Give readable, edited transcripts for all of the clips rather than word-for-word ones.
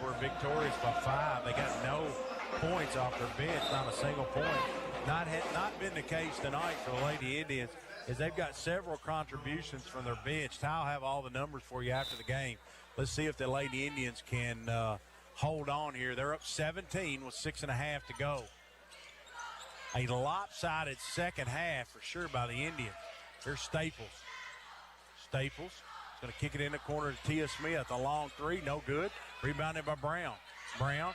were victorious by 5. They got no points off their bench, not a single point. Not been the case tonight for the Lady Indians, as they've got several contributions from their bench. I'll have all the numbers for you after the game. Let's see if the Lady Indians can hold on here. They're up 17 with 6.5 to go. A lopsided second half for sure by the Indians. Here's Staples. Staples is going to kick it in the corner to Tia Smith. A long three, no good. Rebounded by Brown. Brown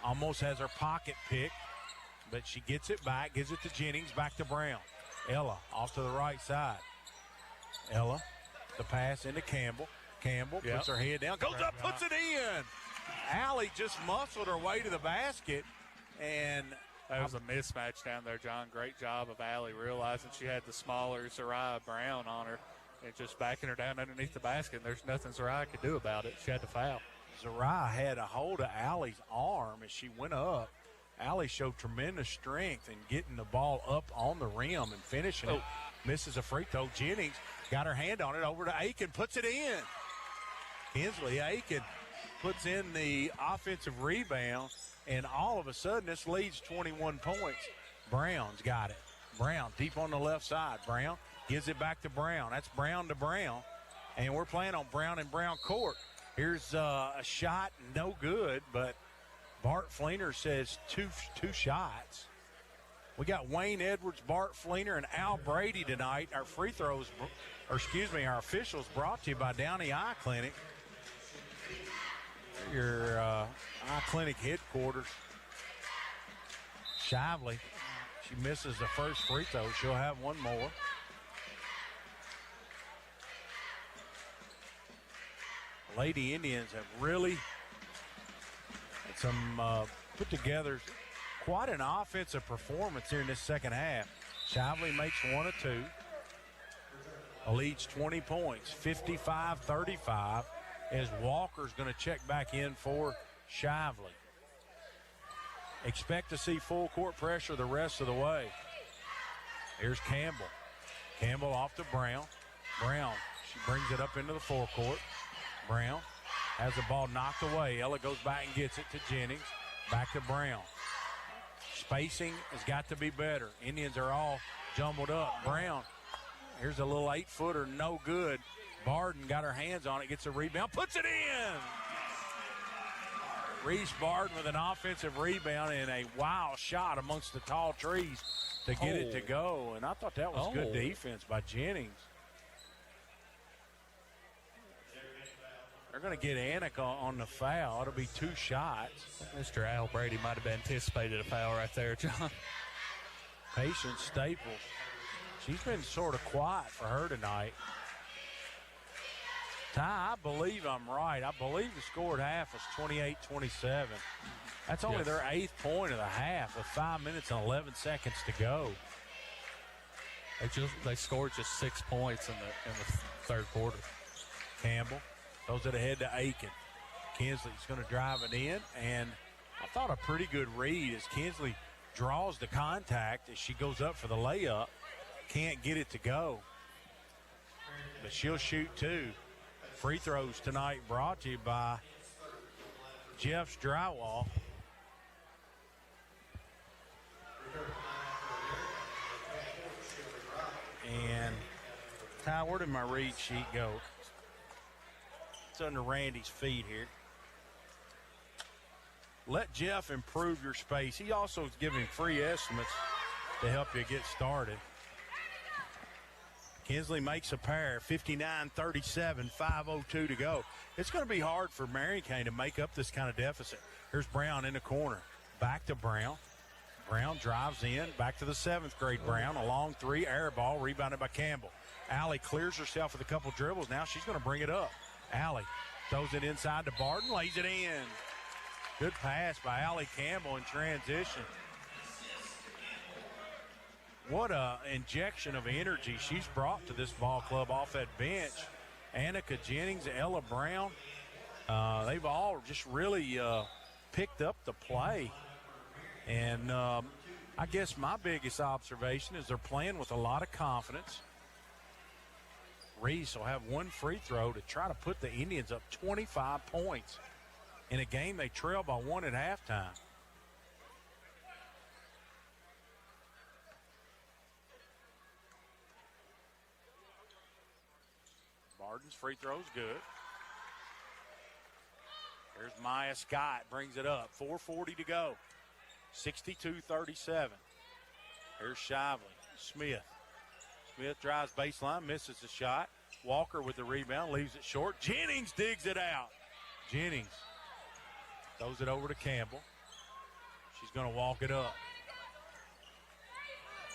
almost has her pocket picked, but she gets it back, gives it to Jennings, back to Brown. Ella off to the right side. Ella, the pass into Campbell. Campbell puts her head down, goes up, puts it in. Allie just muscled her way to the basket, and that was a mismatch down there, John. Great job of Allie realizing she had the smaller Zariah Brown on her and just backing her down underneath the basket. And there's nothing Zariah could do about it. She had to foul. Zariah had a hold of Allie's arm as she went up. Allie showed tremendous strength in getting the ball up on the rim and finishing it. Misses a free throw. Jennings got her hand on it, over to Aiken, puts it in. Kinsley Aiken puts in the offensive rebound, and all of a sudden this leads 21 points. Brown's got it. Brown deep on the left side. Brown gives it back to Brown. That's Brown to Brown, and we're playing on Brown and Brown court. Here's a shot, no good, but Bart Fleener says two shots. We got Wayne Edwards, Bart Fleener, and Al Brady tonight. Our our officials brought to you by Downey Eye Clinic. Your Eye Clinic headquarters. Shively, she misses the first free throw. She'll have one more. Lady Indians have really had some put together quite an offensive performance here in this second half. Shively makes 1 of 2. Leads 20 points, 55-35, as Walker's going to check back in for Shively. Expect to see full court pressure the rest of the way. Here's Campbell. Campbell off to Brown. Brown, she brings it up into the forecourt. Brown has the ball knocked away. Ella goes back and gets it to Jennings. Back to Brown. Spacing has got to be better. Indians are all jumbled up. Brown, here's a little 8-footer, no good. Barden got her hands on it, gets a rebound, puts it in. Reese Barden with an offensive rebound and a wild shot amongst the tall trees to get it to go. And I thought that was good defense by Jennings. They're going to get Annika on the foul. It'll be 2 shots. Mr. Al Brady might have anticipated a foul right there, John. Patience Staples. She's been sort of quiet for her tonight. Ty, I believe I'm right. I believe the score at half was 28-27. That's only their 8th point of the half with 5 minutes and 11 seconds to go. They scored just 6 points in the third quarter. Campbell throws it ahead to Aiken. Kinsley's going to drive it in, and I thought a pretty good read as Kinsley draws the contact as she goes up for the layup. Can't get it to go, but she'll shoot 2. Free throws tonight brought to you by Jeff's Drywall. And Ty, where did my read sheet go? It's under Randy's feet here. Let Jeff improve your space. He also is giving free estimates to help you get started. Kinsley makes a pair, 59-37, 5:02 to go. It's going to be hard for Marion to make up this kind of deficit. Here's Brown in the corner. Back to Brown. Brown drives in. Back to the 7th grade Brown. A long 3, air ball, rebounded by Campbell. Allie clears herself with a couple dribbles. Now she's going to bring it up. Allie throws it inside to Barton, lays it in. Good pass by Allie Campbell in transition. What a injection of energy she's brought to this ball club off that bench. Annika Jennings, Ella Brown, they've all just really picked up the play. And I guess my biggest observation is they're playing with a lot of confidence. Reese will have 1 free throw to try to put the Indians up 25 points. in a game they trail by 1 at halftime. Barton's free throw's good. There's Maya Scott, brings it up. 4:40 to go. 62-37. Here's Shively. Smith. Smith drives baseline, misses the shot. Walker with the rebound, leaves it short. Jennings digs it out. Jennings throws it over to Campbell. She's going to walk it up.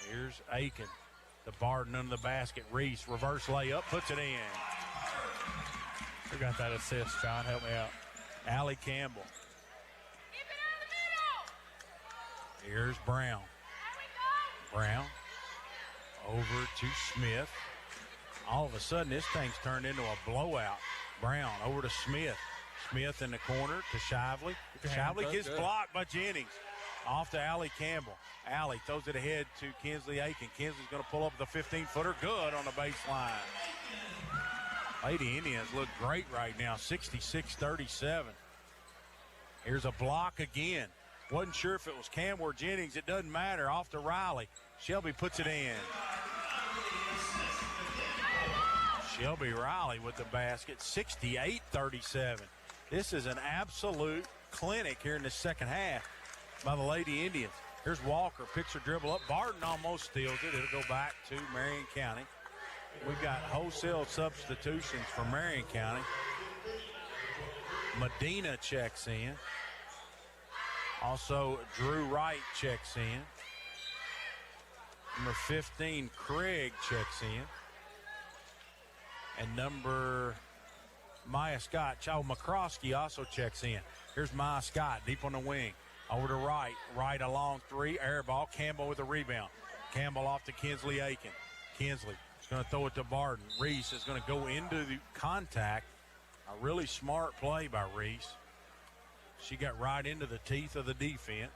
Here's Aiken. The Barton under the basket. Reese, reverse layup, puts it in. Who got that assist, John? Help me out. Allie Campbell. Here's Brown. Brown over to Smith. All of a sudden, this thing's turned into a blowout. Brown over to Smith. Smith in the corner to Shively. Shively gets blocked by Jennings. Off to Allie Campbell. Allie throws it ahead to Kinsley Aiken. Kinsley's going to pull up with a 15-footer. Good on the baseline. Lady Indians look great right now, 66-37. Here's a block again. Wasn't sure if it was Campbell or Jennings. It doesn't matter. Off to Riley. Shelby puts it in. Shelby Riley with the basket, 68-37. This is an absolute clinic here in the second half by the Lady Indians. Here's Walker, picks her dribble up. Barton almost steals it. It'll go back to Marion County. We've got wholesale substitutions for Marion County. Medina checks in. Also, Drew Wright checks in. Number 15, Craig checks in. And number Maya Scott, McCroskey also checks in. Here's Maya Scott deep on the wing. Over to Wright. Wright along three. Air ball. Campbell with a rebound. Campbell off to Kinsley Aiken. Kinsley is going to throw it to Barton. Reese is going to go into the contact. A really smart play by Reese. She got right into the teeth of the defense.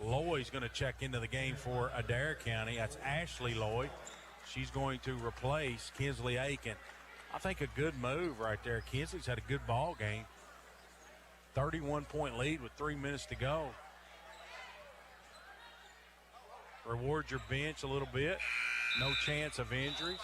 Lloyd's going to check into the game for Adair County. That's Ashley Lloyd. She's going to replace Kinsley Aiken. I think a good move right there. Kinsley's had a good ball game. 31-point lead with 3 minutes to go. Reward your bench a little bit. No chance of injuries.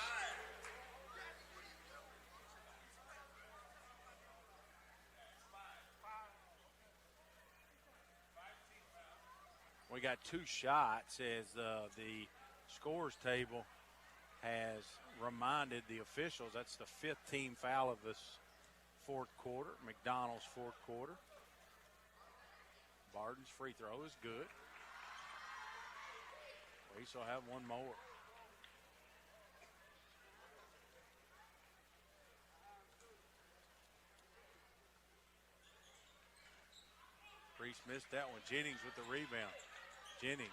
We got two shots as the scores table has reminded the officials that's the fifth team foul of this fourth quarter, McDonald's fourth quarter. Barton's free throw is good. We still have one more. Reese missed that one. Jennings with the rebound. Jennings.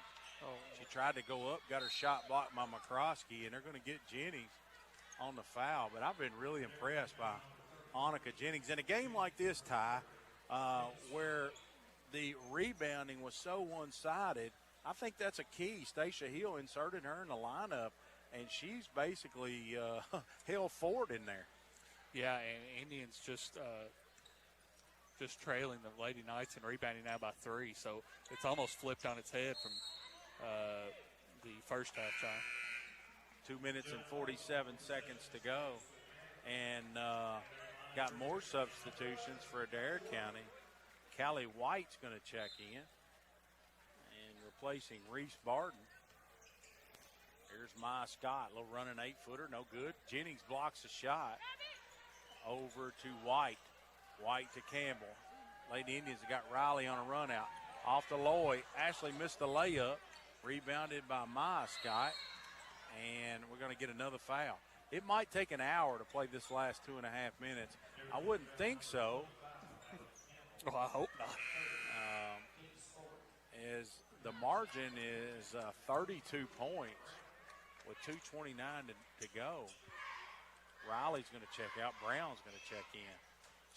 She tried to go up, got her shot blocked by McCroskey, and they're going to get Jennings on the foul. But I've been really impressed by Annika Jennings. In a game like this, Ty, where the rebounding was so one-sided, I think that's a key. Stacia Hill inserted her in the lineup, and she's basically held forward in there. Yeah, and Indians just trailing the Lady Knights and rebounding now by 3. So it's almost flipped on its head from the first half time. 2 minutes and 47 seconds to go. And got more substitutions for Adair County. Callie White's going to check in. And replacing Reese Barton. Here's Maya Scott. A little running 8-footer. No good. Jennings blocks the shot. Over to White. White to Campbell. Lady Indians have got Riley on a run out. Off to Lloyd. Ashley missed the layup. Rebounded by Maya Scott. And we're going to get another foul. It might take an hour to play this last 2.5 minutes. I wouldn't think so. Well, I hope not. As the margin is 32 points with 2:29 to go. Riley's going to check out. Brown's going to check in.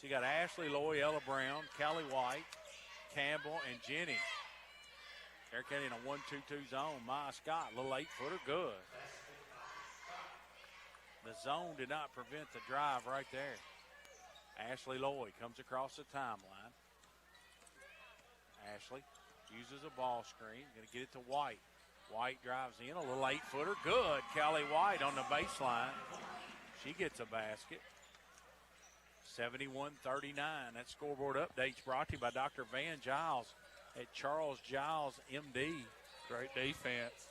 So you got Ashley Lloyd, Ella Brown, Callie White, Campbell, and Jennings. They're getting a 1-2-2 zone. Maya Scott, little 8-footer, good. The zone did not prevent the drive right there. Ashley Lloyd comes across the timeline. Ashley uses a ball screen. Going to get it to White. White drives in. A little 8-footer. Good. Kelly White on the baseline. She gets a basket. 71-39. That scoreboard update's brought to you by Dr. Van Giles at Charles Giles, M.D. Great defense.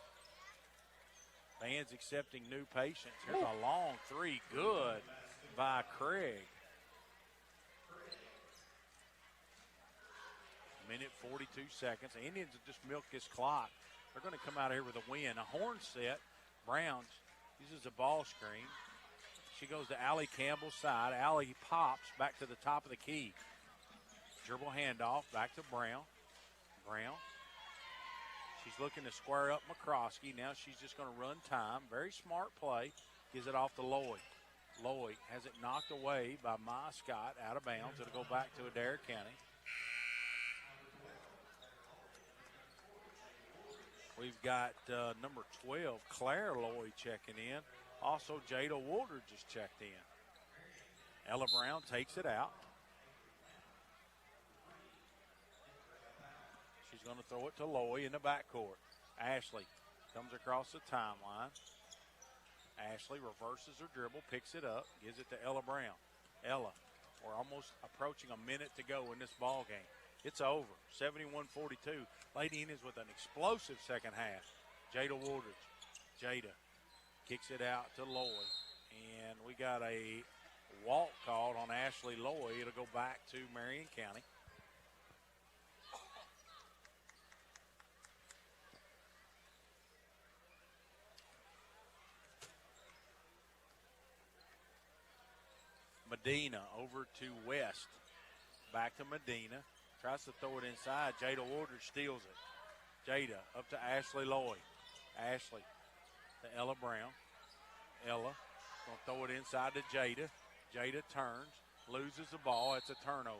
Van's accepting new patients. Here's a long three. Good by Craig. Minute 42 seconds. The Indians have just milked this clock. They're going to come out of here with a win. A horn set. Brown uses a ball screen. She goes to Allie Campbell's side. Allie pops back to the top of the key. Dribble handoff back to Brown. Brown. She's looking to square up McCroskey. Now she's just going to run time. Very smart play. Gives it off to Lloyd. Lloyd has it knocked away by Ma Scott out of bounds. It'll go back to Adair County. We've got number 12, Claire Lloyd, checking in. Also, Jada Woolder just checked in. Ella Brown takes it out. She's going to throw it to Lloyd in the backcourt. Ashley comes across the timeline. Ashley reverses her dribble, picks it up, gives it to Ella Brown. Ella, we're almost approaching a minute to go in this ball game. It's over, 71-42. Lady Indians with an explosive second half. Jada Woolridge. Jada kicks it out to Lloyd. And we got a walk called on Ashley Lloyd. It'll go back to Marion County. Medina over to West. Back to Medina. Tries to throw it inside. Jada Woolridge steals it. Jada up to Ashley Lloyd. Ashley to Ella Brown. Ella going to throw it inside to Jada. Jada turns, loses the ball. It's a turnover.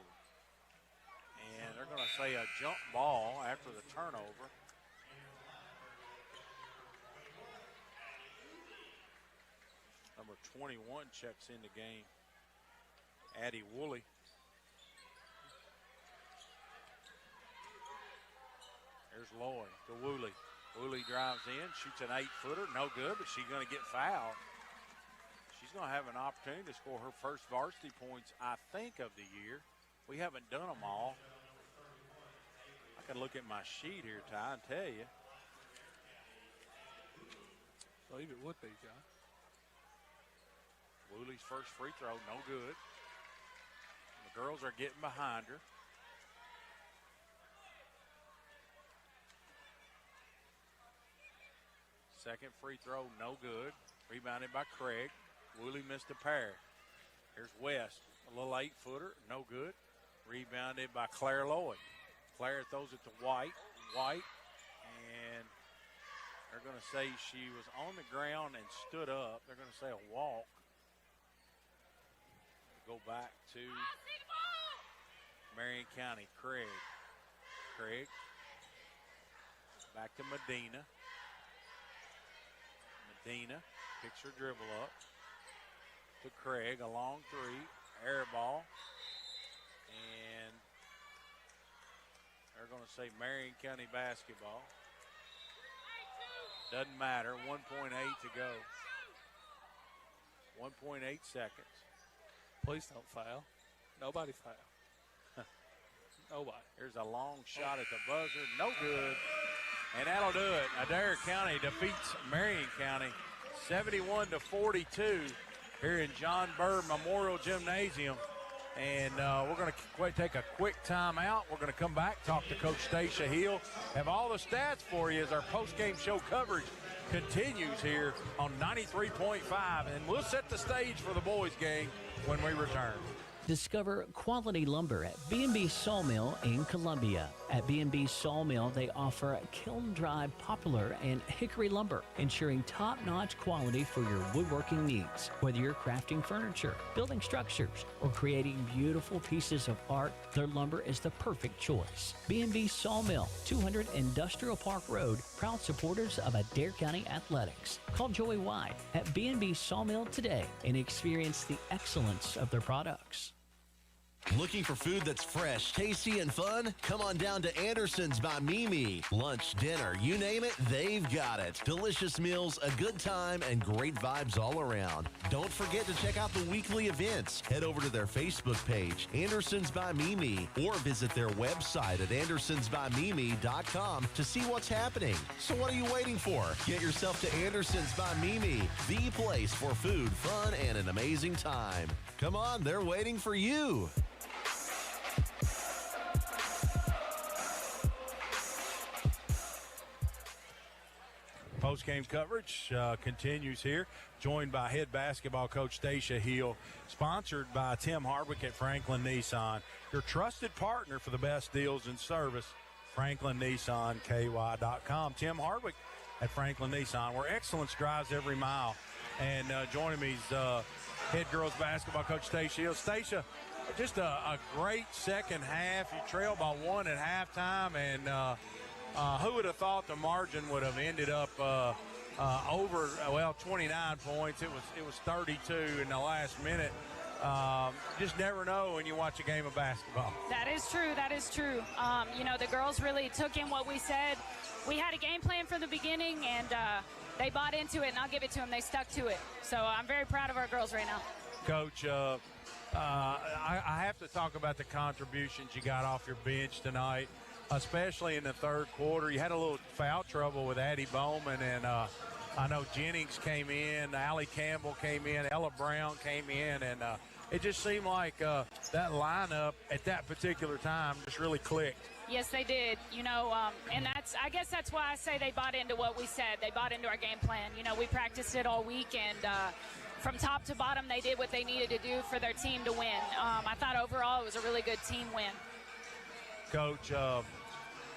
And they're going to say a jump ball after the turnover. Number 21 checks in the game. Addie Woolley. There's Lloyd to Woolley. Woolley drives in, shoots an 8-footer. No good, but she's going to get fouled. She's going to have an opportunity to score her first varsity points, I think, of the year. We haven't done them all. I can look at my sheet here, Ty, and tell you. I believe it would be, John. Woolley's first free throw, no good. The girls are getting behind her. Second free throw, no good. Rebounded by Craig. Woolley missed a pair. Here's West, a little 8-footer, no good. Rebounded by Claire Lloyd. Claire throws it to White. White, and they're going to say she was on the ground and stood up. They're going to say a walk. Go back to Marion County. Craig. Craig. Back to Medina. Medina picks her dribble up to Craig. A long three. Air ball. And they're going to say Marion County basketball. Doesn't matter. 1.8 to go. 1.8 seconds. Please don't foul. Nobody foul. Nobody. Here's a long shot at the buzzer. No good. And that'll do it. Adair County defeats Marion County 71-42 here in John Bird Memorial Gymnasium. And we're going to take a quick timeout. We're going to come back, talk to Coach Stacia Hill, have all the stats for you as our post-game show coverage continues here on 93.5. And we'll set the stage for the boys game when we return. Discover quality lumber at B&B Sawmill in Columbia. At B&B Sawmill, they offer kiln-dried poplar and hickory lumber, ensuring top-notch quality for your woodworking needs. Whether you're crafting furniture, building structures, or creating beautiful pieces of art, their lumber is the perfect choice. B&B Sawmill, 200 Industrial Park Road, proud supporters of Adair County Athletics. Call Joey White at B&B Sawmill today and experience the excellence of their products. Looking for food that's fresh, tasty, and fun? Come on down to Anderson's by Mimi. Lunch, dinner, you name it, they've got it. Delicious meals, a good time, and great vibes all around. Don't forget to check out the weekly events. Head over to their Facebook page, Anderson's by Mimi, or visit their website at andersonsbymimi.com to see what's happening. So what are you waiting for? Get yourself to Anderson's by Mimi, the place for food, fun, and an amazing time. Come on, they're waiting for you. Post-game coverage continues here, joined by head basketball coach Stacia Hill, sponsored by Tim Hardwick at Franklin Nissan, your trusted partner for the best deals and service, FranklinNissanKY.com. Tim Hardwick at Franklin Nissan, where excellence drives every mile. And joining me is head girls basketball coach Stacia Hill. Stacia, just a great second half. You trailed by one at halftime, and who would have thought the margin would have ended up over 29 points? It was 32 in the last minute. Just never know when you watch a game of basketball. That is true. That is true. The girls really took in what we said. We had a game plan from the beginning, and they bought into it, and I'll give it to them. They stuck to it. So I'm very proud of our girls right now. Coach, I have to talk about the contributions you got off your bench tonight, especially in the third quarter. You had a little foul trouble with Addie Bowman, and I know Jennings came in, Allie Campbell came in, Ella Brown came in, and it just seemed like that lineup at that particular time just really clicked. Yes, they did. And I guess that's why I say they bought into what we said. They bought into our game plan. We practiced it all week, and from top to bottom, they did what they needed to do for their team to win. I thought overall it was a really good team win. Coach,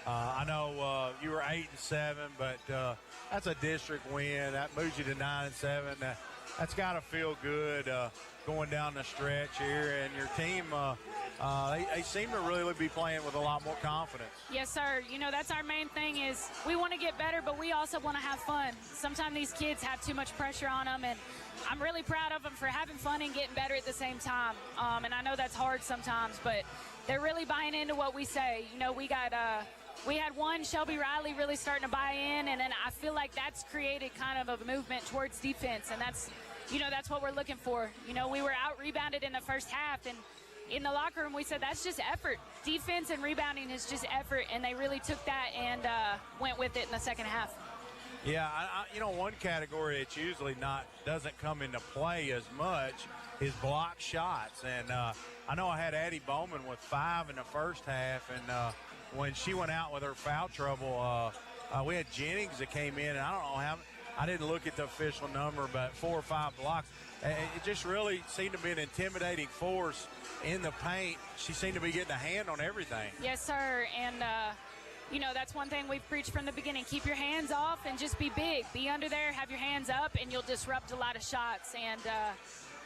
I know you were 8-7, but that's a district win. That moves you to 9-7. That's got to feel good going down the stretch here. And your team, they seem to really be playing with a lot more confidence. Yes, sir. That's our main thing is we want to get better, but we also want to have fun. Sometimes these kids have too much pressure on them, and I'm really proud of them for having fun and getting better at the same time. And I know that's hard sometimes, but they're really buying into what we say. We had one, Shelby Riley, really starting to buy in, and then I feel like that's created kind of a movement towards defense, and that's what we're looking for. We were out-rebounded in the first half, and in the locker room we said that's just effort. Defense and rebounding is just effort, and they really took that and went with it in the second half. Yeah, one category that's usually doesn't come into play as much is block shots, and I know I had Addie Bowman with 5 in the first half, and when she went out with her foul trouble, we had Jennings that came in, and I don't know how, I didn't look at the official number, but 4 or 5 blocks. It just really seemed to be an intimidating force in the paint. She seemed to be getting a hand on everything. Yes, sir, and that's one thing we've preached from the beginning. Keep your hands off and just be big. Be under there, have your hands up, and you'll disrupt a lot of shots, and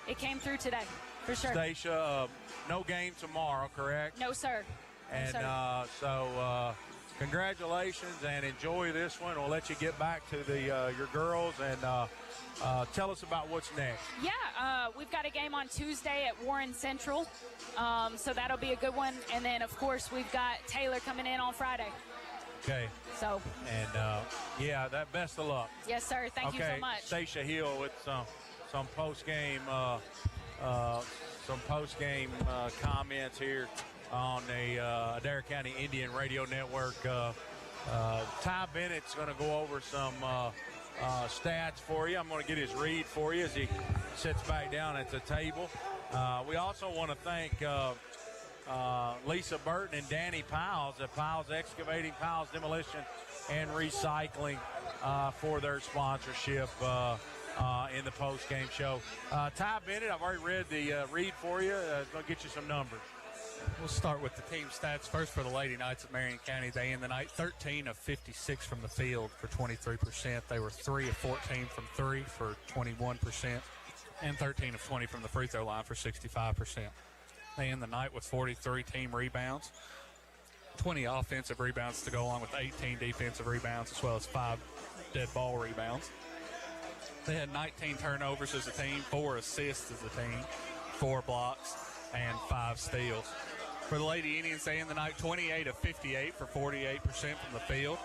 it came through today, for sure. Stacia, no game tomorrow, correct? No, sir. And so congratulations and enjoy this one. We'll let you get back to your girls and tell us about what's next. Yeah, we've got a game on Tuesday at Warren Central, so that'll be a good one. And then, of course, we've got Taylor coming in on Friday. Okay. So. And, that best of luck. Yes, sir. Thank you so much. Stacia Hill with some post-game comments here on the Adair County Indian Radio Network. Ty Bennett's going to go over some stats for you. I'm going to get his read for you as he sits back down at the table. We also want to thank Lisa Burton and Danny Piles at Piles Excavating, Piles Demolition, and Recycling for their sponsorship in the post-game show. Ty Bennett, I've already read the read for you. Going to get you some numbers. We'll start with the team stats. First for the Lady Knights of Marion County. They end the night 13 of 56 from the field for 23%. They were 3 of 14 from 3 for 21%, and 13 of 20 from the free throw line for 65%. They end the night with 43 team rebounds, 20 offensive rebounds to go along with 18 defensive rebounds, as well as 5 dead ball rebounds. They had 19 turnovers as a team, 4 assists as a team, 4 blocks, and 5 steals. For the Lady Indians, they end the night 28 of 58 for 48% from the field.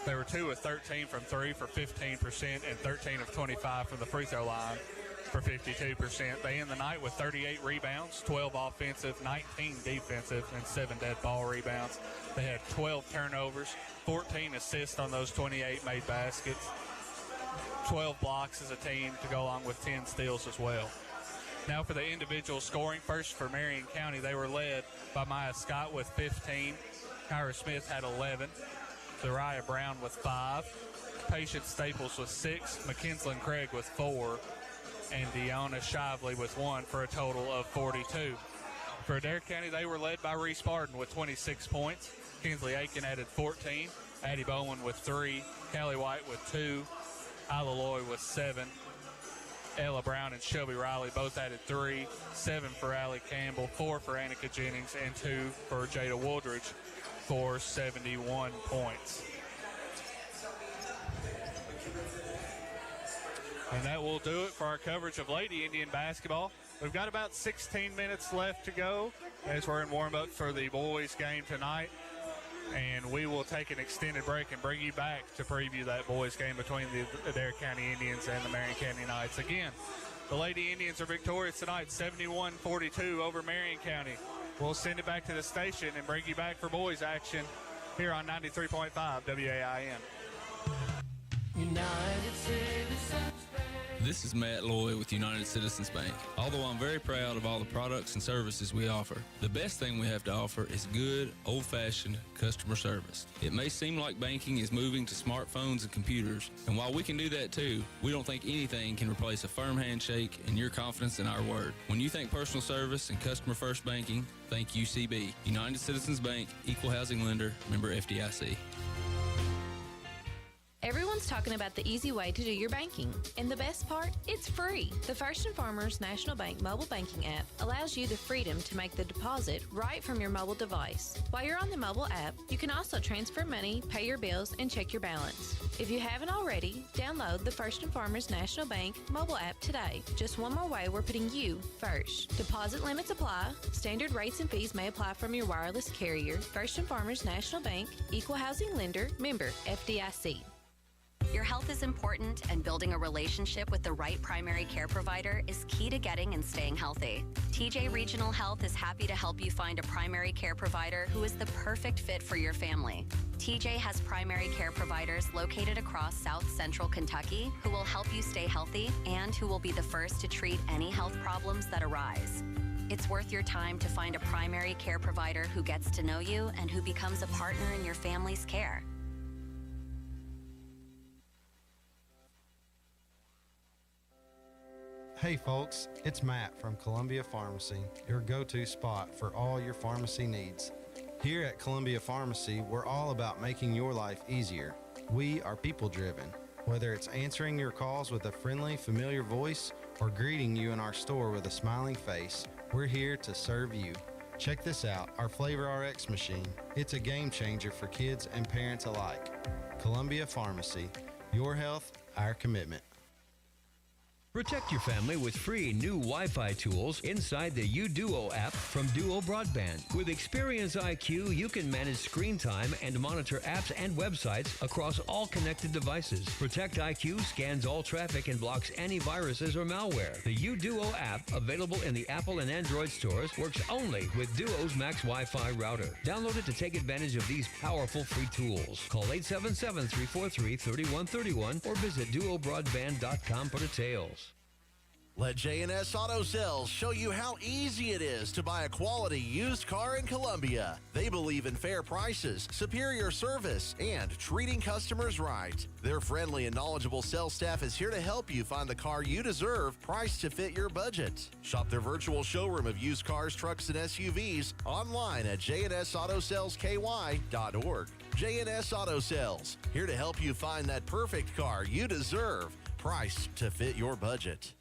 They were 2 of 13 from 3 for 15%, and 13 of 25 from the free throw line for 52%. They end the night with 38 rebounds, 12 offensive, 19 defensive, and 7 dead ball rebounds. They had 12 turnovers, 14 assists on those 28 made baskets, 12 blocks as a team to go along with 10 steals as well. Now for the individual scoring. First for Marion County, they were led by Maya Scott with 15. Kyra Smith had 11. Zariah Brown with 5. Patience Staples with 6. McKinsley Craig with 4. And Deanna Shively with 1 for a total of 42. For Adair County, they were led by Reese Barden with 26 points. Kinsley Aiken added 14. Addie Bowman with 3. Callie White with 2. Isla Loy with 7. Ella Brown and Shelby Riley both added 3, 7 for Allie Campbell, 4 for Annika Jennings, and 2 for Jada Woodridge for 71 points. And that will do it for our coverage of Lady Indian basketball. We've got about 16 minutes left to go as we're in warm-up for the boys game tonight. And we will take an extended break and bring you back to preview that boys game between the Adair County Indians and the Marion County Knights. Again, the Lady Indians are victorious tonight, 71-42 over Marion County. We'll send it back to the station and bring you back for boys action here on 93.5 WAIN. United Citizens Bank. This is Matt Loy with United Citizens Bank. Although I'm very proud of all the products and services we offer, the best thing we have to offer is good, old-fashioned customer service. It may seem like banking is moving to smartphones and computers, and while we can do that too, we don't think anything can replace a firm handshake and your confidence in our word. When you think personal service and customer-first banking, think UCB. United Citizens Bank, Equal Housing Lender, member FDIC. Everyone's talking about the easy way to do your banking. And the best part? It's free. The First & Farmers National Bank mobile banking app allows you the freedom to make the deposit right from your mobile device. While you're on the mobile app, you can also transfer money, pay your bills, and check your balance. If you haven't already, download the First & Farmers National Bank mobile app today. Just one more way we're putting you first. Deposit limits apply. Standard rates and fees may apply from your wireless carrier. First & Farmers National Bank, Equal Housing Lender, member FDIC. Your health is important, and building a relationship with the right primary care provider is key to getting and staying healthy. TJ Regional Health is happy to help you find a primary care provider who is the perfect fit for your family. TJ has primary care providers located across South Central Kentucky who will help you stay healthy and who will be the first to treat any health problems that arise. It's worth your time to find a primary care provider who gets to know you and who becomes a partner in your family's care. Hey folks, it's Matt from Columbia Pharmacy, your go-to spot for all your pharmacy needs. Here at Columbia Pharmacy, we're all about making your life easier. We are people-driven. Whether it's answering your calls with a friendly, familiar voice or greeting you in our store with a smiling face, we're here to serve you. Check this out, our Flavor RX machine. It's a game changer for kids and parents alike. Columbia Pharmacy, your health, our commitment. Protect your family with free new Wi-Fi tools inside the UDuo app from Duo Broadband. With Experience IQ, you can manage screen time and monitor apps and websites across all connected devices. Protect IQ scans all traffic and blocks any viruses or malware. The UDuo app, available in the Apple and Android stores, works only with Duo's Max Wi-Fi router. Download it to take advantage of these powerful free tools. Call 877-343-3131 or visit duobroadband.com for details. Let J&S Auto Sales show you how easy it is to buy a quality used car in Columbia. They believe in fair prices, superior service, and treating customers right. Their friendly and knowledgeable sales staff is here to help you find the car you deserve, priced to fit your budget. Shop their virtual showroom of used cars, trucks, and SUVs online at jnsautosales.ky.org. J&S Auto Sales, here to help you find that perfect car you deserve, priced to fit your budget.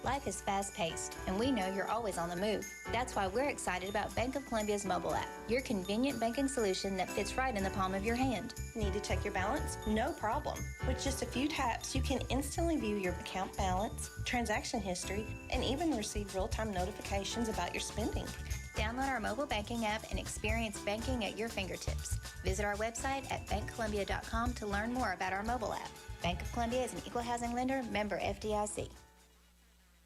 Life is fast-paced, and we know you're always on the move. That's why we're excited about Bank of Columbia's mobile app, your convenient banking solution that fits right in the palm of your hand. Need to check your balance? No problem. With just a few taps, you can instantly view your account balance, transaction history, and even receive real-time notifications about your spending. Download our mobile banking app and experience banking at your fingertips. Visit our website at bankcolumbia.com to learn more about our mobile app. Bank of Columbia is an equal housing lender, member FDIC.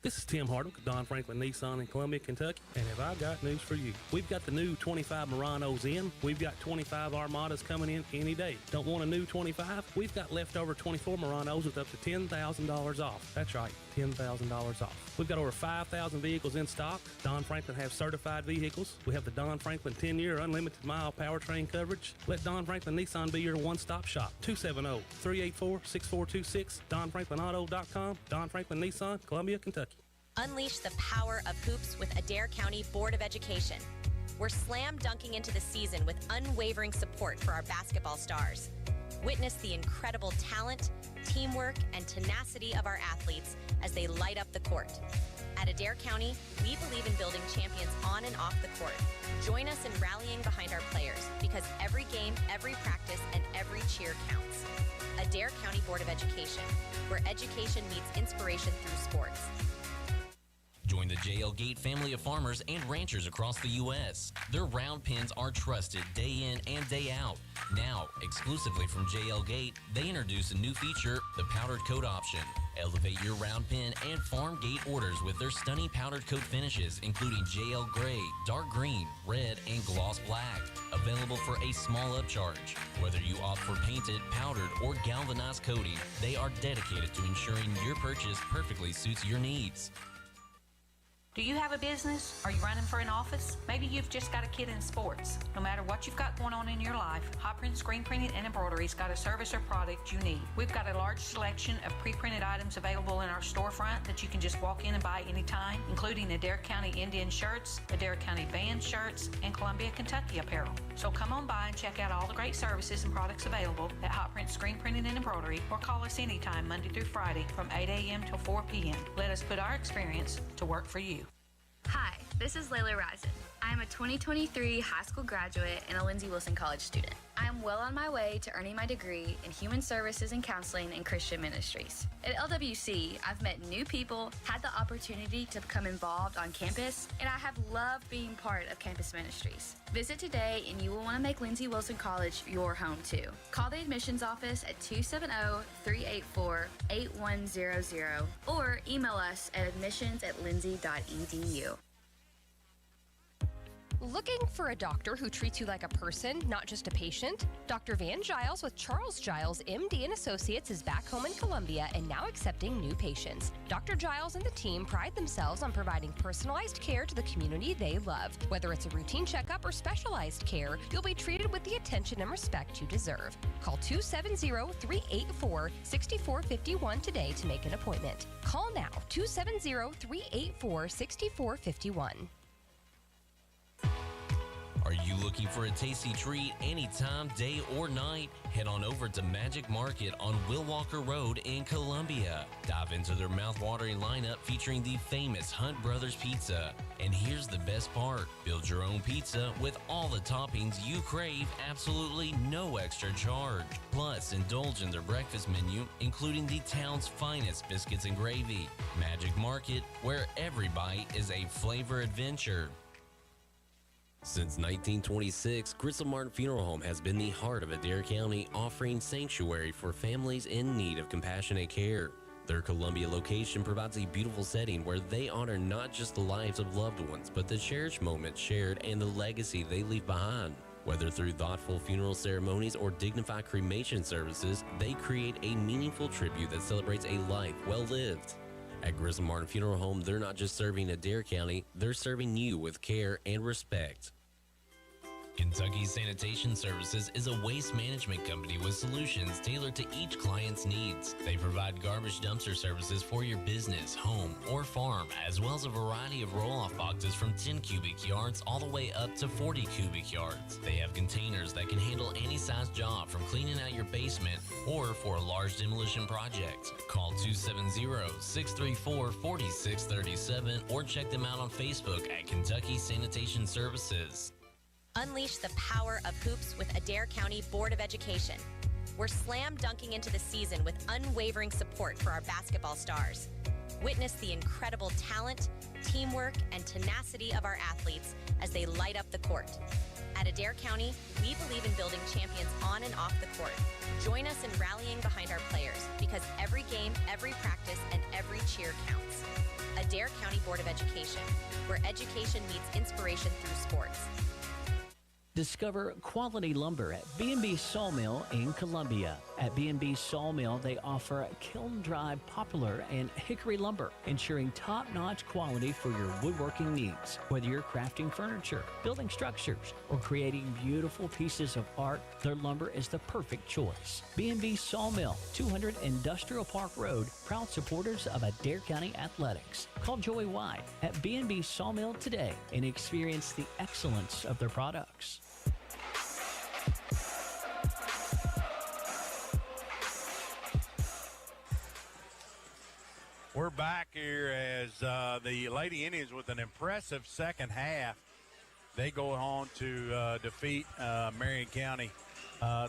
This is Tim Hardwick of Don Franklin Nissan in Columbia, Kentucky, and have I got news for you. We've got the new 25 Muranos in. We've got 25 Armadas coming in any day. Don't want a new 25? We've got leftover 24 Muranos with up to $10,000 off. That's right, $10,000 off. We've got over 5,000 vehicles in stock. Don Franklin has certified vehicles. We have the Don Franklin 10-year unlimited mile powertrain coverage. Let Don Franklin Nissan be your one-stop shop. 270-384-6426, DonFranklinAuto.com. Don Franklin Nissan, Columbia, Kentucky. Unleash the power of hoops with Adair County Board of Education. We're slam dunking into the season with unwavering support for our basketball stars. Witness the incredible talent, teamwork, and tenacity of our athletes as they light up the court. At Adair County, we believe in building champions on and off the court. Join us in rallying behind our players, because every game, every practice, and every cheer counts. Adair County Board of Education, where education meets inspiration through sports. Join the JL Gate family of farmers and ranchers across the U.S. Their round pins are trusted day in and day out. Now, exclusively from JL Gate, they introduce a new feature, the powdered coat option. Elevate your round pin and farm gate orders with their stunning powdered coat finishes, including JL Gray, dark green, red, and gloss black. Available for a small upcharge. Whether you opt for painted, powdered, or galvanized coating, they are dedicated to ensuring your purchase perfectly suits your needs. Do you have a business? Are you running for an office? Maybe you've just got a kid in sports. No matter what you've got going on in your life, Hot Print Screen Printing and Embroidery's got a service or product you need. We've got a large selection of pre-printed items available in our storefront that you can just walk in and buy anytime, including Adair County Indian shirts, Adair County band shirts, and Columbia, Kentucky apparel. So come on by and check out all the great services and products available at Hot Print Screen Printing and Embroidery, or call us anytime Monday through Friday from 8 a.m. till 4 p.m. Let us put our experience to work for you. Hi, this is Layla Risen. I am a 2023 high school graduate and a Lindsey Wilson College student. I am well on my way to earning my degree in Human Services and Counseling and Christian Ministries. At LWC, I've met new people, had the opportunity to become involved on campus, and I have loved being part of campus ministries. Visit today and you will want to make Lindsey Wilson College your home too. Call the admissions office at 270-384-8100 or email us at admissions@lindsey.edu. Looking for a doctor who treats you like a person, not just a patient? Dr. Van Giles with Charles Giles, MD and Associates is back home in Columbia and now accepting new patients. Dr. Giles and the team pride themselves on providing personalized care to the community they love. Whether it's a routine checkup or specialized care, you'll be treated with the attention and respect you deserve. Call 270-384-6451 today to make an appointment. Call now, 270-384-6451. Are you looking for a tasty treat anytime, day or night? Head on over to Magic Market on Will Walker Road in Columbia. Dive into their mouth-watering lineup featuring the famous Hunt Brothers Pizza. And here's the best part. Build your own pizza with all the toppings you crave, absolutely no extra charge. Plus, indulge in their breakfast menu, including the town's finest biscuits and gravy. Magic Market, where every bite is a flavor adventure. Since 1926, Grissom Martin Funeral Home has been the heart of Adair County, offering sanctuary for families in need of compassionate care. Their Columbia location provides a beautiful setting where they honor not just the lives of loved ones, but the cherished moments shared and the legacy they leave behind. Whether through thoughtful funeral ceremonies or dignified cremation services, they create a meaningful tribute that celebrates a life well lived. At Grissom Martin Funeral Home, they're not just serving Adair County, they're serving you with care and respect. Kentucky Sanitation Services is a waste management company with solutions tailored to each client's needs. They provide garbage dumpster services for your business, home, or farm, as well as a variety of roll-off boxes from 10 cubic yards all the way up to 40 cubic yards. They have containers that can handle any size job, from cleaning out your basement or for a large demolition project. Call 270-634-4637 or check them out on Facebook at Kentucky Sanitation Services. Unleash the power of hoops with Adair County Board of Education. We're slam dunking into the season with unwavering support for our basketball stars. Witness the incredible talent, teamwork, and tenacity of our athletes as they light up the court. At Adair County, we believe in building champions on and off the court. Join us in rallying behind our players, because every game, every practice, and every cheer counts. Adair County Board of Education, where education meets inspiration through sports. Discover quality lumber at B&B Sawmill in Columbia. At B&B Sawmill, they offer kiln-dried poplar and hickory lumber, ensuring top-notch quality for your woodworking needs. Whether you're crafting furniture, building structures, or creating beautiful pieces of art, their lumber is the perfect choice. B&B Sawmill, 200 Industrial Park Road, proud supporters of Adair County Athletics. Call Joey White at B&B Sawmill today and experience the excellence of their products. We're back here as the Lady Indians, with an impressive second half, they go on to defeat Marion County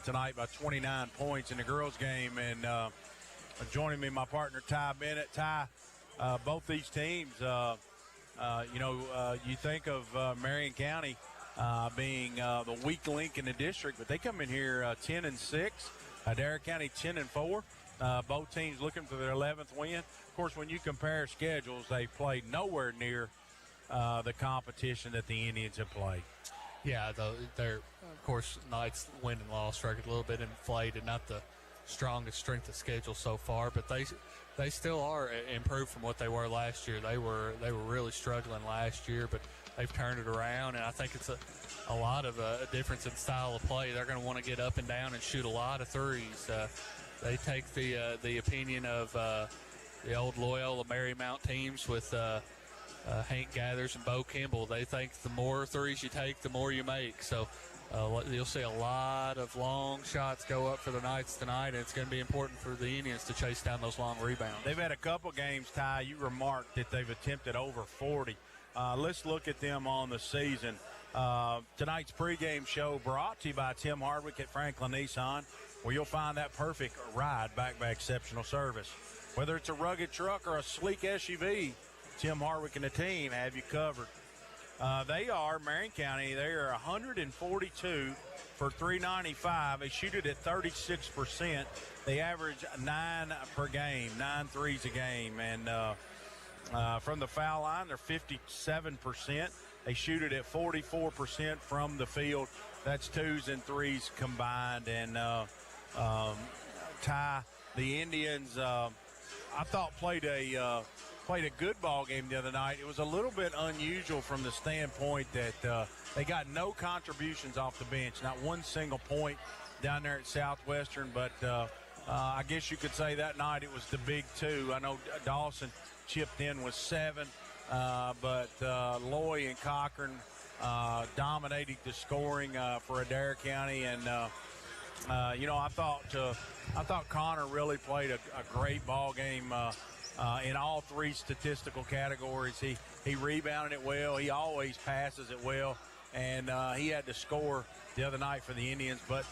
tonight by 29 points in the girls' game. And joining me, my partner, Ty Bennett. Ty, both these teams, you think of Marion County being the weak link in the district, but they come in here 10-6. Adair County 10-4. Both teams looking for their 11th win. Of course, when you compare schedules, they played nowhere near the competition that the Indians have played. Yeah, they're, of course, Knights win and loss record a little bit inflated, not the strongest strength of schedule so far, but they still are improved from what they were last year. They were really struggling last year, but they've turned it around, and I think it's a lot of a difference in style of play. They're going to want to get up and down and shoot a lot of threes. They take the opinion of the old Loyola Marymount teams with Hank Gathers and Bo Kimball. They think the more threes you take, the more you make. So you'll see a lot of long shots go up for the Knights tonight, and it's going to be important for the Indians to chase down those long rebounds. They've had a couple games, Ty. You remarked that they've attempted over 40. Let's look at them on the season. Tonight's pregame show brought to you by Tim Hardwick at Franklin Nissan, where you'll find that perfect ride backed by exceptional service. Whether it's a rugged truck or a sleek SUV, Tim Hardwick and the team have you covered. Marion County, they are 142 for 395. They shoot it at 36%. They average 9 per game, 9 threes a game. And from the foul line, they're 57%. They shoot it at 44% from the field. That's 2s and 3s combined. And Ty, the Indians, I thought played a good ball game the other night. It was a little bit unusual from the standpoint that they got no contributions off the bench, not one single point down there at Southwestern. But I guess you could say that night it was the big two. I know Dawson chipped in with 7, but Loy and Cochran dominated the scoring for Adair County. And I thought Connor really played a great ball game in all 3 statistical categories. He rebounded it well. He always passes it well, and he had to score the other night for the Indians. But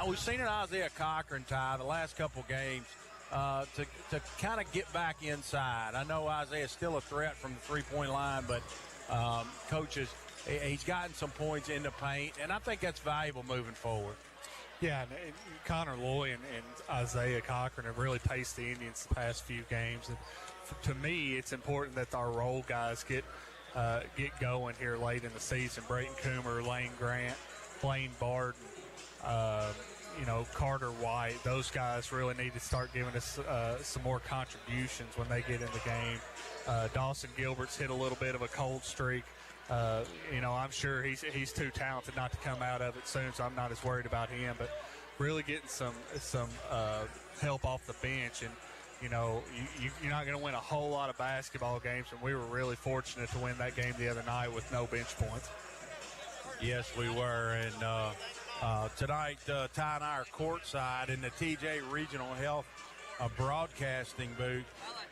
we've seen it, Isaiah Cochran, Ty, the last couple games to kind of get back inside. I know Isaiah's still a threat from the three-point line, but coaches, he's gotten some points in the paint, and I think that's valuable moving forward. Yeah, and Connor Loy and Isaiah Cochran have really paced the Indians the past few games. And to me, it's important that our role guys get get going here late in the season. Brayton Coomer, Lane Grant, Blaine Barton, Carter White, those guys really need to start giving us some more contributions when they get in the game. Dawson Gilbert's hit a little bit of a cold streak. I'm sure he's too talented not to come out of it soon, so I'm not as worried about him. But really getting some help off the bench, and you're not going to win a whole lot of basketball games, and we were really fortunate to win that game the other night with no bench points. Yes, we were, and tonight Ty and I are courtside in the TJ Regional Health broadcasting booth.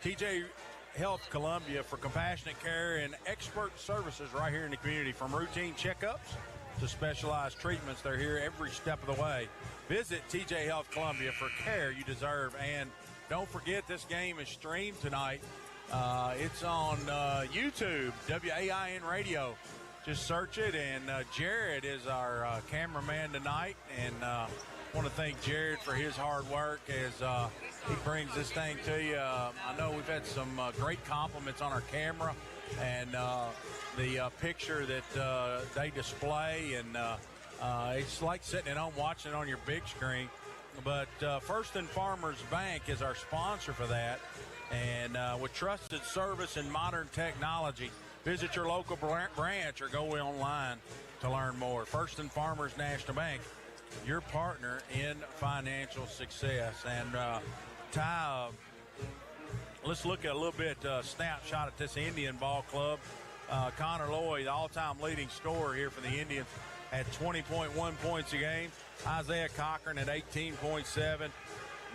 TJ Health Columbia for compassionate care and expert services right here in the community. From routine checkups to specialized treatments, they're here every step of the way. Visit TJ Health Columbia for care you deserve. And don't forget, this game is streamed tonight. It's on YouTube, WAIN Radio. Just search it, and Jared is our cameraman tonight. And I want to thank Jared for his hard work as he brings this thing to you. I know we've had some great compliments on our camera and the picture that they display, and it's like sitting at home watching it on your big screen. But First and Farmers Bank is our sponsor for that, and with trusted service and modern technology, visit your local branch or go online to learn more. First and Farmers National Bank, your partner in financial success. And Ty, let's look at a little bit snapshot at this Indian ball club. Connor Lloyd, the all-time leading scorer here for the Indians, at 20.1 points a game. Isaiah Cochran at 18.7.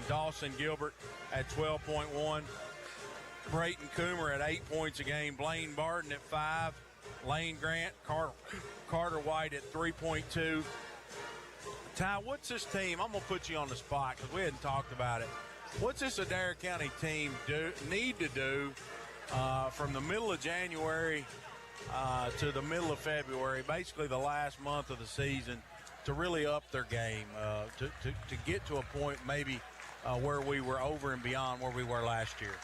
Dawson Gilbert at 12.1. Brayton Coomer at 8 points a game. Blaine Barton at 5. Lane Grant, Carter White at 3.2. Ty, what's this team? I'm going to put you on the spot because we hadn't talked about it. What's this Adair County team need to do from the middle of January to the middle of February, basically the last month of the season, to really up their game, to get to a point maybe where we were over and beyond where we were last year?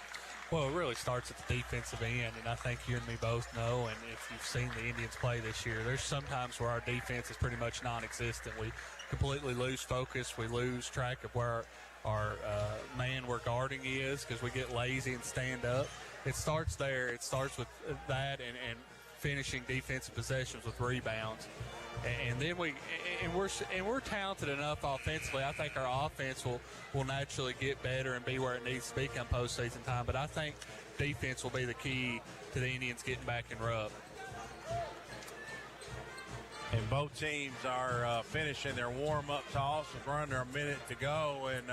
Well, it really starts at the defensive end, and I think you and me both know, and if you've seen the Indians play this year, there's some times where our defense is pretty much non-existent. We completely lose focus. We lose track of where our man we're guarding is because we get lazy and stand up. It starts there. It starts with that and finishing defensive possessions with rebounds. And then we're talented enough offensively. I think our offense will naturally get better and be where it needs to be come postseason time. But I think defense will be the key to the Indians getting back in rub. And both teams are finishing their warm-up toss. We're under a minute to go. And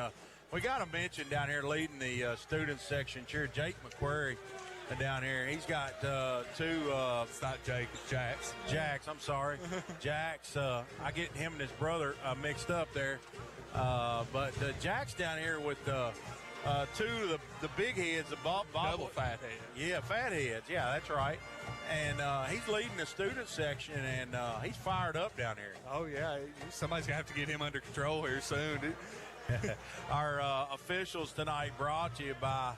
we got to mention down here leading the student section cheer, Jake McQuarrie. Down here, he's got two. It's not Jake, it's Jax. Jax, I'm sorry, Jax. I get him and his brother mixed up there. But Jax down here with two of the big heads, the double fat heads. Yeah, fat heads. Yeah, that's right. And he's leading the student section, and he's fired up down here. Oh yeah, somebody's gonna have to get him under control here soon. Our officials tonight brought to you by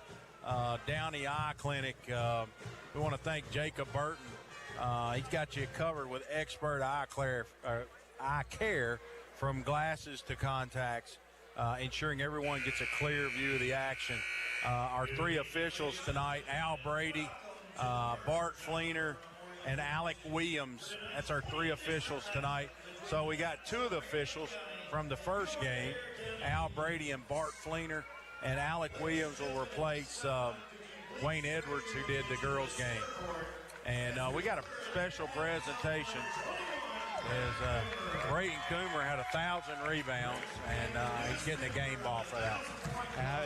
Downey Eye Clinic. We want to thank Jacob Burton. He's got you covered with expert eye care from glasses to contacts, ensuring everyone gets a clear view of the action. Our three officials tonight, Al Brady, Bart Fleener, and Alec Williams. That's our three officials tonight. So we got two of the officials from the first game, Al Brady and Bart Fleener. And Alec Williams will replace Wayne Edwards, who did the girls' game. And we got a special presentation. Brayton Coomer had 1,000 rebounds, and he's getting a game ball for that.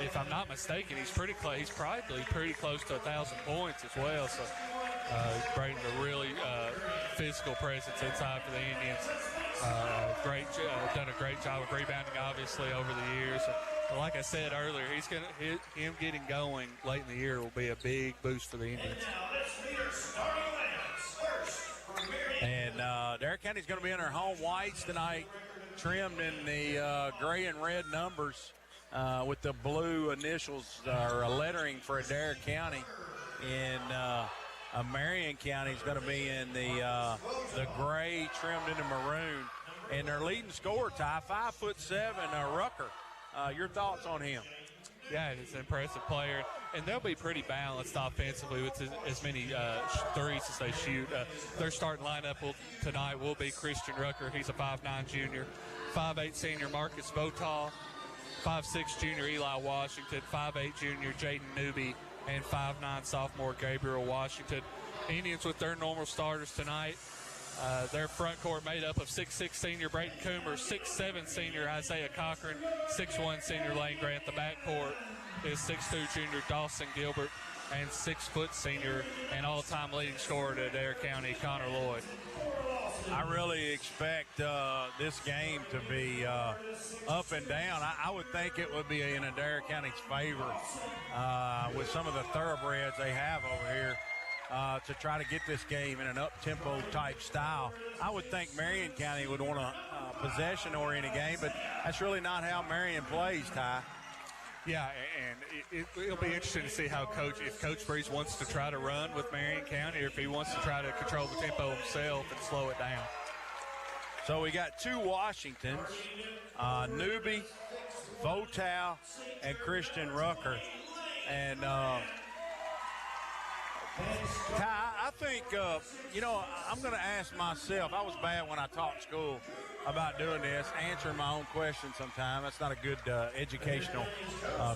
If I'm not mistaken, he's probably pretty close to 1,000 points as well. So Brayton, a really physical presence inside for the Indians. Done a great job of rebounding, obviously, over the years. Like I said earlier, him getting going late in the year will be a big boost for the Indians. And Adair County's going to be in their home whites tonight, trimmed in the gray and red numbers with the blue initials or lettering for Adair County in Marion County is going to be in the gray trimmed into maroon. And their leading scorer, Ty, 5'7", Rucker. Your thoughts on him? Yeah, he's an impressive player, and they'll be pretty balanced offensively with as many threes as they shoot. Their starting lineup tonight will be Christian Rucker. He's a 5'9" junior. 5'8" senior Marcus Votal. 5'6" junior Eli Washington. 5'8" junior Jaden Newby. And 5'9" sophomore Gabriel Washington. Indians with their normal starters tonight. Their front court made up of 6'6" senior Brayton Coomer, 6'7" senior Isaiah Cochran, 6'1" senior Lane Grant. The backcourt is 6'2" junior Dawson Gilbert, and 6' senior and all-time leading scorer to Adair County, Connor Lloyd. I really expect this game to be up and down. I would think it would be in Adair County's favor with some of the thoroughbreds they have over here. To try to get this game in an up-tempo type style. I would think Marion County would want a possession-oriented game, but that's really not how Marion plays, Ty. Yeah, and it'll be interesting to see how if Coach Breeze wants to try to run with Marion County or if he wants to try to control the tempo himself and slow it down. So we got two Washingtons, Newby, Votal, and Christian Rucker. And Ty, I think, I'm going to ask myself, I was bad when I taught school about doing this, answering my own questions sometimes. That's not a good educational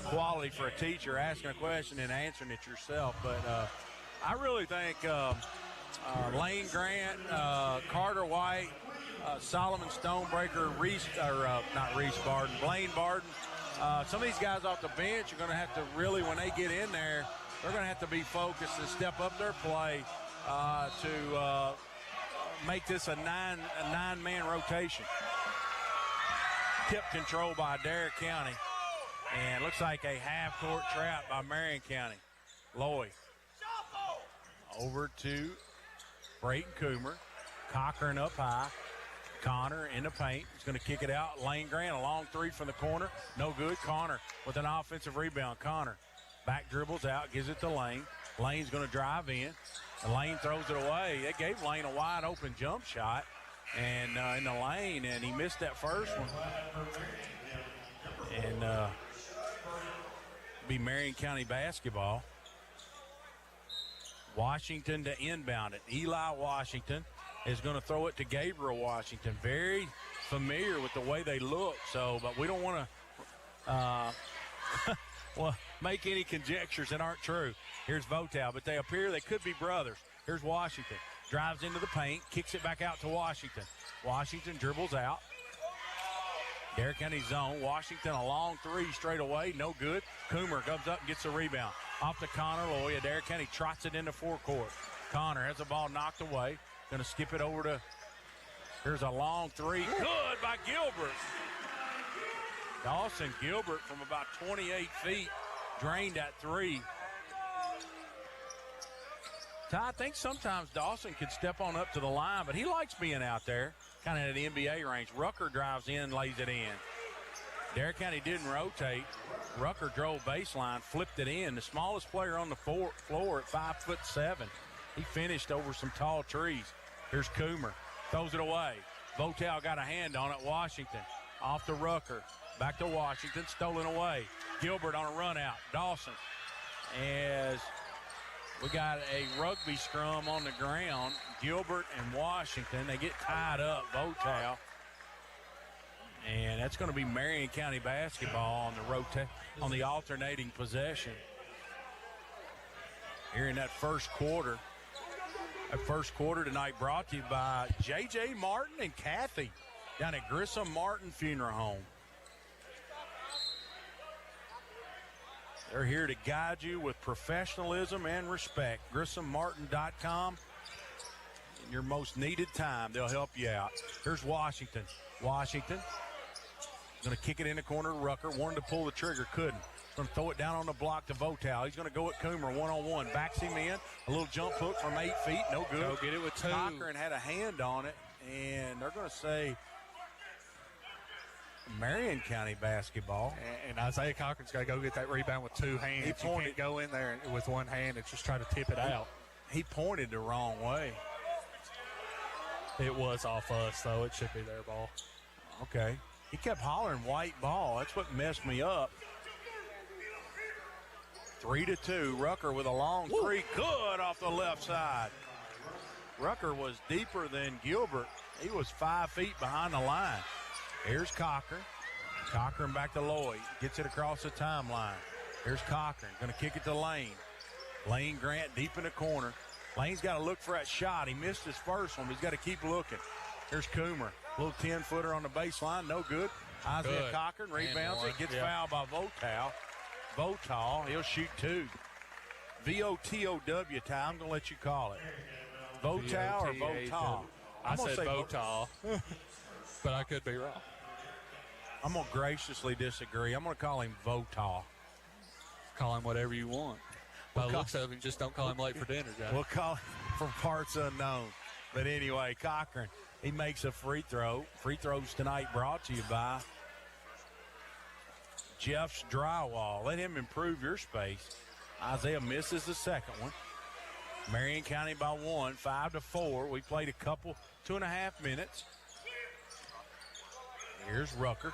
quality for a teacher, asking a question and answering it yourself. But I really think Lane Grant, Carter White, Solomon Stonebreaker, Blaine Barden, some of these guys off the bench are going to have to really, when they get in there, they're going to have to be focused and step up their play to make this a nine-man rotation. Kept controlled by Adair County. And looks like a half-court trap by Marion County. Lloyd over to Brayton Coomer. Cochran up high. Connor in the paint. He's going to kick it out. Lane Grant, a long three from the corner. No good. Connor with an offensive rebound. Connor back dribbles out, gives it to Lane. Lane's going to drive in. And Lane throws it away. They gave Lane a wide open jump shot and in the lane, and he missed that first one. And be Marion County basketball. Washington to inbound it. Eli Washington is going to throw it to Gabriel Washington. Very familiar with the way they look. So, but we don't want to make any conjectures that aren't true. Here's Votal, but they could be brothers. Here's Washington. Drives into the paint, kicks it back out to Washington. Washington dribbles out. Adair County zone. Washington a long three straight away. No good. Coomer comes up and gets the rebound. Off to Connor Lloyd. Adair County trots it into forecourt. Connor has the ball knocked away. Going to skip it over to, here's a long three. Good by Gilbert. Dawson Gilbert from about 28 feet drained that three. I think sometimes Dawson can step on up to the line, but he likes being out there, kind of at the NBA range. Rucker drives in, lays it in. Adair County didn't rotate. Rucker drove baseline, flipped it in. The smallest player on the floor at 5'7". He finished over some tall trees. Here's Coomer. Throws it away. Votal got a hand on it. Washington off to Rucker. Back to Washington. Stolen away. Gilbert on a run out. Dawson. As we got a rugby scrum on the ground. Gilbert and Washington. They get tied up. Votal. And that's going to be Marion County basketball on the alternating possession. Here in that first quarter. That first quarter tonight brought to you by J.J. Martin and Kathy down at Grissom Martin Funeral Home. They're here to guide you with professionalism and respect. GrissomMartin.com. In your most needed time, they'll help you out. Here's Washington. Washington going to kick it in the corner to Rucker. Wanted to pull the trigger, couldn't. Going to throw it down on the block to Votal. He's going to go at Coomer one-on-one. Backs him in. A little jump hook from 8 feet. No good. Go get it with two. Cochran had a hand on it, and they're going to say Marion County basketball. And Isaiah Cochran's got to go get that rebound with two hands. You can't go in there with one hand and just try to tip it out. he pointed the wrong way. It was off us, though. It should be their ball. Okay. He kept hollering white ball. That's what messed me up. 3-2. Rucker with a long three. Good off the left side. Rucker was deeper than Gilbert. He was 5 feet behind the line. Here's Cochran. Cochran back to Lloyd. Gets it across the timeline. Here's Cochran. Going to kick it to Lane. Lane Grant deep in the corner. Lane's got to look for that shot. He missed his first one, but he's got to keep looking. Here's Coomer. Little 10-footer on the baseline. No good. Isaiah Cochran rebounds it. Gets fouled by Votaw. Votaw, he'll shoot 2. V-O-T-O-W, Ty. I'm going to let you call it. Votaw or Votaw? I said Votaw, but I could be wrong. I'm going to graciously disagree. I'm going to call him Votaw. Call him whatever you want. By the looks of him, just don't call him late for dinner, John. We'll call him for parts unknown. But anyway, Cochran, he makes a free throw. Free throws tonight brought to you by Jeff's Drywall. Let him improve your space. Isaiah misses the second one. Marion County by 1, 5-4. We played a couple, 2.5 minutes. Here's Rucker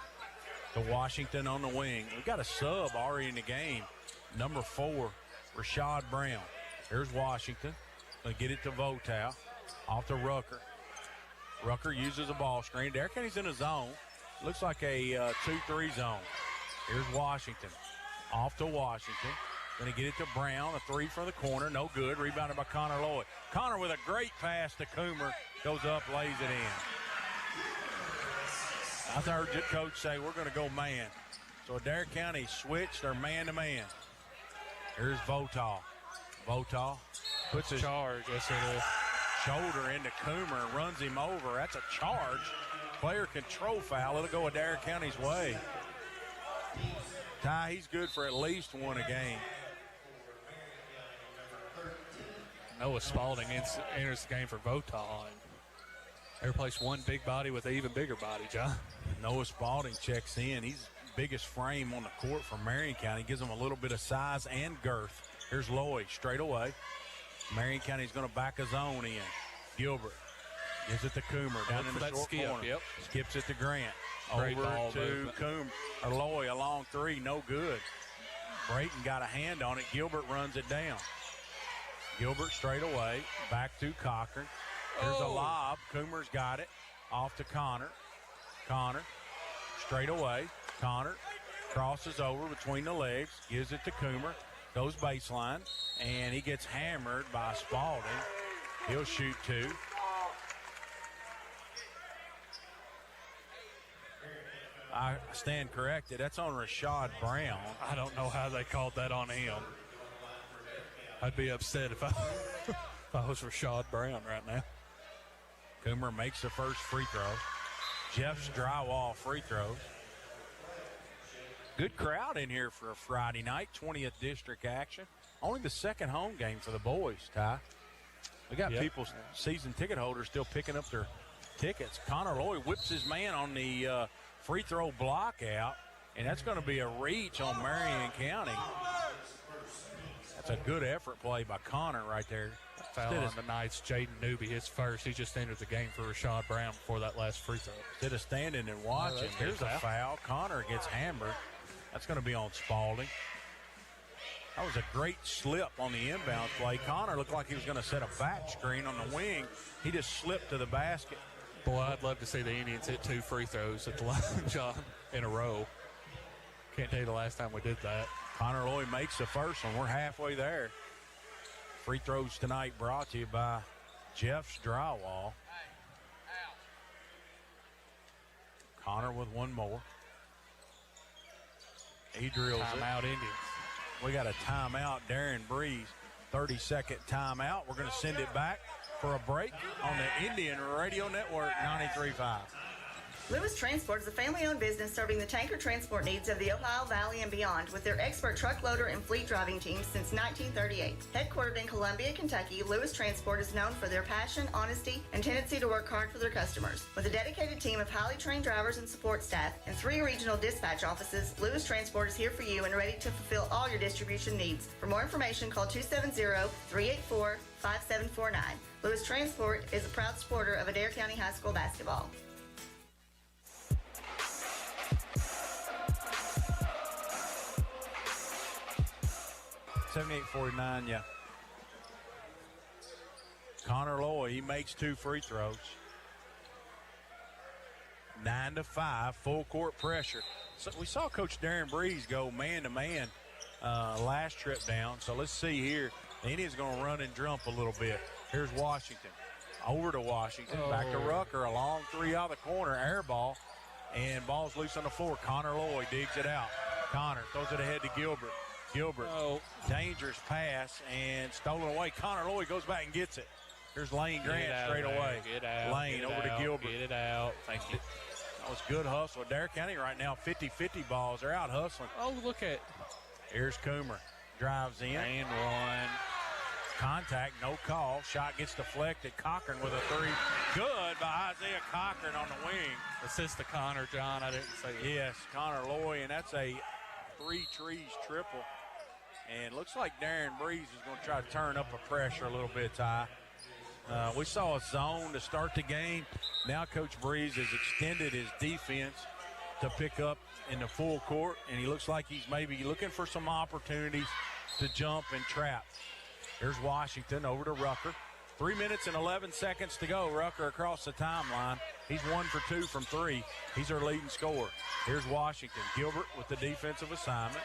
to Washington on the wing. We got a sub already in the game. Number 4, Rashad Brown. Here's Washington. Gonna get it to Votaw. Off to Rucker. Rucker uses a ball screen. Adair County's in a zone. Looks like a 2-3 zone. Here's Washington. Off to Washington. Going to get it to Brown. A 3 from the corner. No good. Rebounded by Connor Lloyd. Connor with a great pass to Coomer. Goes up, lays it in. I heard your coach say we're going to go man. So Adair County switched their man-to-man. Here's Votaw. Votaw puts his charge. Yes, it is. Shoulder into Coomer and runs him over. That's a charge. Player control foul. It'll go Adair County's way. Ty, he's good for at least one a game. Noah Spalding enters the game for Votaw. They replaced one big body with an even bigger body, John. Noah Spalding checks in. He's the biggest frame on the court for Marion County. Gives them a little bit of size and girth. Here's Lloyd straight away. Marion County's going to back a zone in. Gilbert gives it to Coomer down in the short corner. Yep. Skips it to Grant. Great Over ball to movement. Coomer. Or Lloyd, a long 3, no good. Brayton got a hand on it. Gilbert runs it down. Gilbert straight away. Back to Cochran. There's a lob. Coomer's got it. Off to Connor. Connor straight away. Connor crosses over between the legs. Gives it to Coomer. Goes baseline. And he gets hammered by Spalding. He'll shoot 2. I stand corrected. That's on Rashad Brown. I don't know how they called that on him. I'd be upset if I was Rashad Brown right now. Coomer makes the first free throw. Jeff's Drywall free throws. Good crowd in here for a Friday night, 20th District action. Only the second home game for the boys, Ty. We got people, season ticket holders, still picking up their tickets. Connor Lloyd whips his man on the free throw block out, and that's going to be a reach on Marion County. That's a good effort play by Connor right there. Foul on the Knights. Jaden Newby, his first. He just entered the game for Rashad Brown before that last free throw. Instead of standing and watching, here's a foul. Connor gets hammered. That's going to be on Spalding. That was a great slip on the inbound play. Connor looked like he was going to set a back screen on the wing. He just slipped to the basket. Boy, I'd love to see the Indians hit 2 free throws at the line, John, in a row. Can't tell you the last time we did that. Connor Lloyd makes the first one. We're halfway there. Free throws tonight brought to you by Jeff's Drywall. Connor with one more. He drills Timeout Indians. We got a timeout. Darren Breeze, 30-second timeout. We're going to send it back for a break on the Indian Radio Network 93.5. Lewis Transport is a family-owned business serving the tanker transport needs of the Ohio Valley and beyond with their expert truck loader and fleet driving teams since 1938. Headquartered in Columbia, Kentucky, Lewis Transport is known for their passion, honesty, and tendency to work hard for their customers. With a dedicated team of highly trained drivers and support staff and 3 regional dispatch offices, Lewis Transport is here for you and ready to fulfill all your distribution needs. For more information, call 270-384-5555 5749. Lewis Transport is a proud supporter of Adair County High School basketball. $78-49, yeah. Connor Loy, he makes 2 free throws. 9-5, full court pressure. So we saw Coach Darren Breeze go man-to-man last trip down. So let's see here. The Indians going to run and jump a little bit. Here's Washington. Over to Washington. Back to Rucker. A long 3 out of the corner. Air ball. And ball's loose on the floor. Connor Loy digs it out. Connor throws it ahead to Gilbert. Gilbert, dangerous pass and stolen away. Connor Loy goes back and gets it. Here's Lane Grant straight away. Get out. Lane over to Gilbert. Get it out. Thank you. That was good hustle. Adair County right now, 50-50 balls. They're out hustling. Oh, look at. Here's Coomer. Drives in. And one. Contact, no call. Shot gets deflected. Cochran with a 3. Good by Isaiah Cochran on the wing. Assist to Connor, John. I didn't say it. Yes, Connor Loy, and that's a 3 trees triple. And looks like Darren Breeze is going to try to turn up the pressure a little bit, Ty. We saw a zone to start the game. Now Coach Breeze has extended his defense to pick up in the full court, and he looks like he's maybe looking for some opportunities to jump and trap. Here's Washington over to Rucker. 3 minutes and 11 seconds to go. Rucker across the timeline. He's 1 for 2 from 3. He's our leading scorer. Here's Washington. Gilbert with the defensive assignment.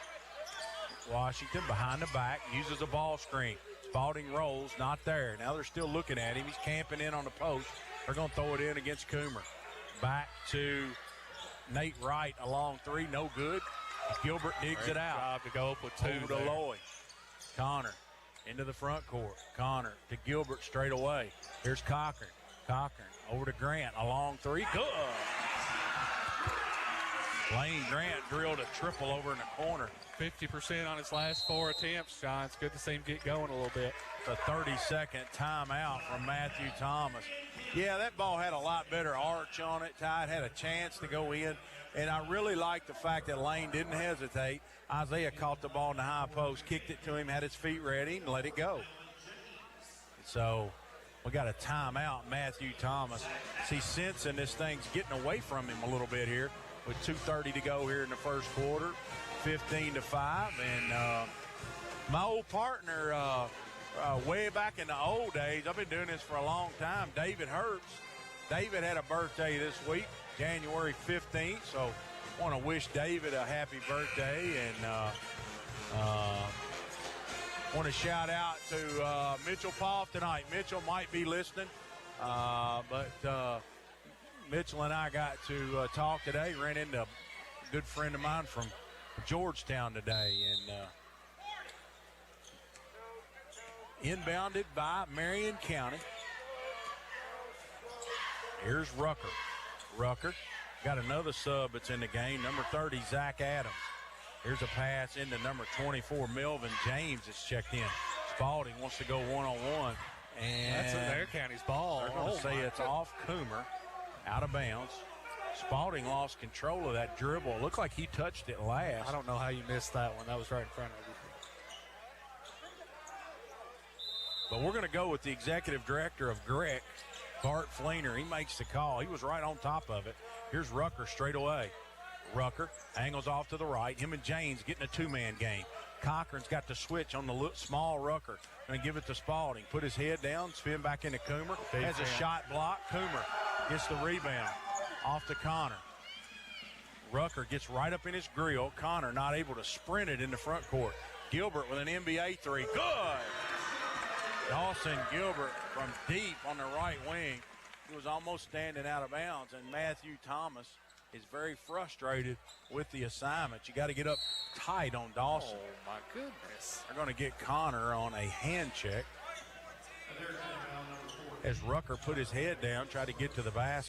Washington behind the back, uses a ball screen. Spalding rolls, not there. Now they're still looking at him. He's camping in on the post. They're going to throw it in against Coomer. Back to Nate Wright, a long 3, no good. Gilbert digs it out. Job to go up with 2 over to Loy. Connor into the front court. Connor to Gilbert straight away. Here's Cochran. Cochran over to Grant, a long 3, good. Lane Grant drilled a triple over in the corner. 50% on his last 4 attempts, John. It's good to see him get going a little bit. The 30-second timeout from Matthew Thomas. Yeah, that ball had a lot better arch on it. Ty had a chance to go in, and I really like the fact that Lane didn't hesitate. Isaiah caught the ball in the high post, kicked it to him, had his feet ready, and let it go. So we got a timeout, Matthew Thomas. He's sensing this thing's getting away from him a little bit here with 2:30 to go here in the first quarter. 15-5, and my old partner way back in the old days, I've been doing this for a long time, David Herbst. David had a birthday this week, January 15th, so I want to wish David a happy birthday, and want to shout out to Mitchell Poff tonight. Mitchell might be listening, but Mitchell and I got to talk today, ran into a good friend of mine from Georgetown today, and inbounded by Marion County. Here's Rucker. Rucker got another sub that's in the game, number 30, Zach Adams. Here's a pass into number 24, Melvin James is checked in. Spalding wants to go one-on-one, and that's Adair County's ball. They're going to say it's off Coomer, out of bounds. Spalding lost control of that dribble. It looked like he touched it last. I don't know how you missed that one. That was right in front of you. But we're going to go with the executive director of GREC, Bart Fleener. He makes the call. He was right on top of it. Here's Rucker straight away. Rucker angles off to the right. Him and James getting a 2-man game. Cochran's got the switch on the small Rucker. Going to give it to Spalding. Put his head down, spin back into Coomer. Has a shot block. Coomer gets the rebound. Off to Connor. Rucker gets right up in his grill. Connor not able to sprint it in the front court. Gilbert with an NBA 3. Good! Dawson Gilbert from deep on the right wing. He was almost standing out of bounds, and Matthew Thomas is very frustrated with the assignment. You got to get up tight on Dawson. Oh, my goodness. They're going to get Connor on a hand check as Rucker put his head down, tried to get to the basket.